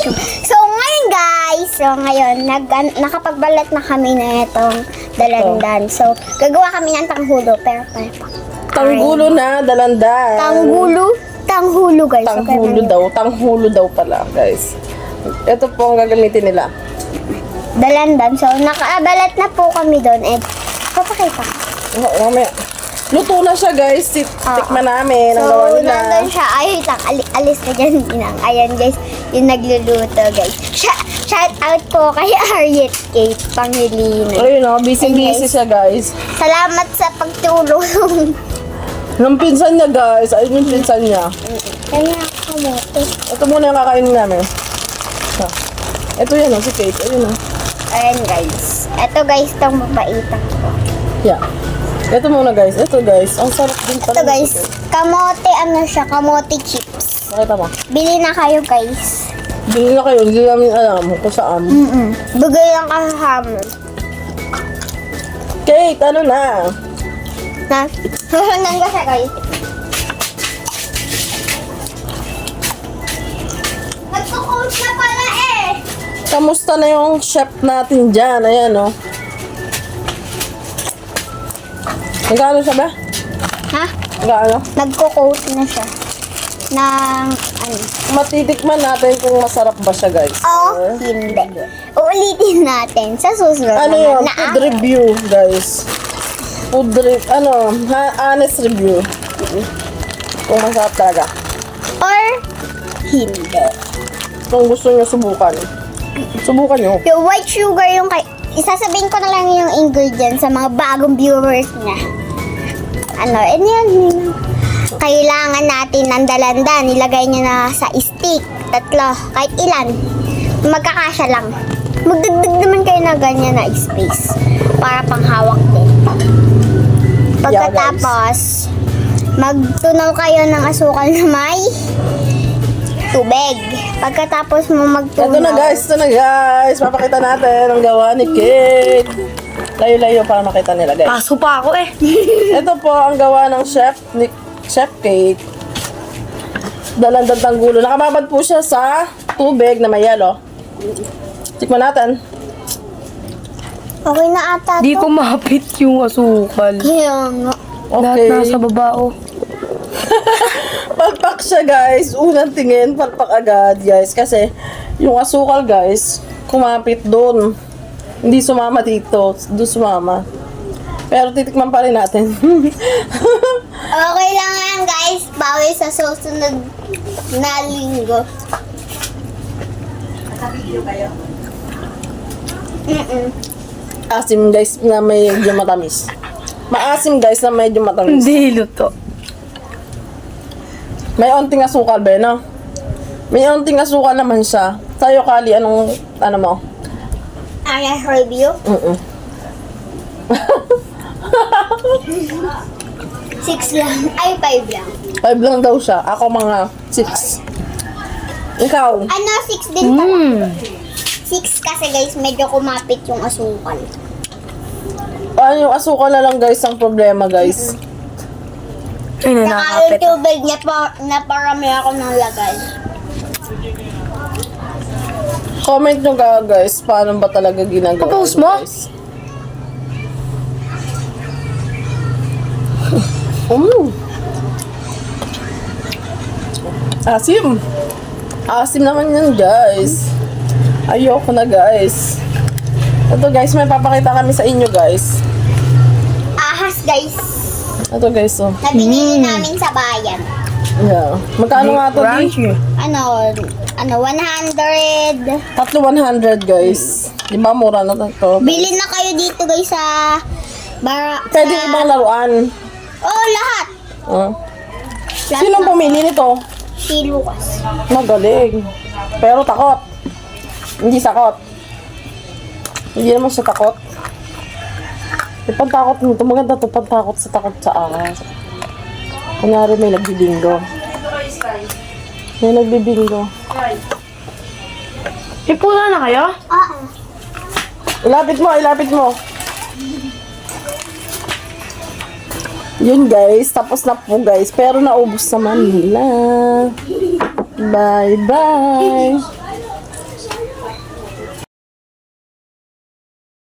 YouTube. So, ngayon guys, nakapagbalat na kami na itong dalandan. So, gagawa kami ng tanghulo. Pero, Tanggulo na, dalandan. Tanghulo guys. Tanghulo daw pala, guys. Ito po ang gagamitin nila. Dalandan. So, nakabalat na po kami doon. And, papakita ko. Mamaya. Luto na siya, guys. Tikman namin ang gawa So, nila. nandun siya. Ay, alis na dyan. Inang. Ayan, guys. Yung nagluluto, guys. Shout out po kay Ariet Kate Pangilinan. Ayun o, busy-busy siya, guys. Salamat sa pagtulong. Yung pinsan niya, guys. Ayun yung pinsan niya. Kaya kamote. Ito muna yung kakainin namin. Ito yan o, si Kate. Ayun o. Ayan, guys. Ito, guys, itong mabaitan ko. Yeah. Ito muna, guys. Ito, guys. Ang sarap din pala. Ito, guys. Kamote, ano siya? Kamote chips. Nakita mo. Bili na kayo, guys. Bili na kayo. Hindi namin alam kung saan. Bigay lang kahamon. Kate, ano na? Na? Susundan ko siya, guys. Nagpo-coach na pala eh. Kamusta na yung chef natin dyan? Ayan o. Nagkano siya ba? Ha? Nagkano? Nagko-coat na siya. Ng, ano? Matitikman natin kung masarap ba siya, guys. Oh, hindi. Uulitin natin sa susunod. Ano naman yun? na Food review, guys. Food review. Ano? Honest review. Kung masarap talaga. or hindi. Kung gusto nyo subukan. Subukan nyo. Yung white sugar yung isasabihin ko na lang yung ingredients sa mga bagong viewers niya. Ano, and yun. Kailangan natin ng dalandan. Ilagay niyo na sa stick. 3. Kahit ilan. Magkakasya lang. Magdagdag naman kayo na ganyan na space. Para panghawak din. Pagkatapos, magtunaw kayo ng asukal na may tubig. Pagkatapos mo magtunaw. Ito na, guys. Ito na, guys. Papakita natin ang gawa ni Kate. Layo-layo para makita nila, guys. Paso pa ako eh. Ito po ang gawa ng Chef Kate. Dalandan tanggulo. Nakababad po siya sa tubig na may yelo. Tikman natin. Okay na ata Di to. ko mapit yung asukal. Kaya nga. Lahat Okay. nasa baba oh. Palpak siya, guys. Unang tingin, palpak agad, guys. Kasi yung asukal, guys, kumapit doon. Hindi sumama dito. Doon sumama. Pero titikman pa rin natin. Okay lang yan guys. Bawi sa susunod na linggo. Asim, guys, na medyo matamis. Maasim, guys, na medyo matamis. Hindi luto. May onting asukal, be, no? May onting asukal naman siya. Sa'yo, Kali, anong, ano mo? Honest review. 6 lang. Ay, 5 lang. 5 lang daw siya. Ako mga 6. Ikaw? Ano, 6 din pala. 6 kasi guys, medyo kumapit yung asukal. Ano yung asukal na lang, guys, ang problema, guys. Ay, Saka yung nakakapit. tubig niya na parami ako ng lagay. Comment nyo ka, guys, paano ba talaga ginagawa Tapos nyo, mo? guys. Asim. Asim naman yan, guys. Ayoko na, guys. Ito, guys, may papakita kami sa inyo, guys. Ahas guys. Ito, guys, oh. Na binili namin sa bayan. Yeah. Magkano nga ito, Di? Crunchy. Ano, 100. Tatlo 100, guys. Di ba, mura na ito. Bili na kayo dito guys sa Pwede ibang laruan. Oh, lahat. Sinong pumili nito? Si Lucas. Magaling. Pero takot. Hindi sakot. Hindi naman siya takot. Yung pantakot nito, maganda to pantakot sa takot sa ahas. Kunyari may nagbibingo. May nagbibingo. Ipula na kayo? Oo. Ilapit mo, ilapit mo. Yun guys, tapos na po guys. Pero naubos naman nila. Bye bye.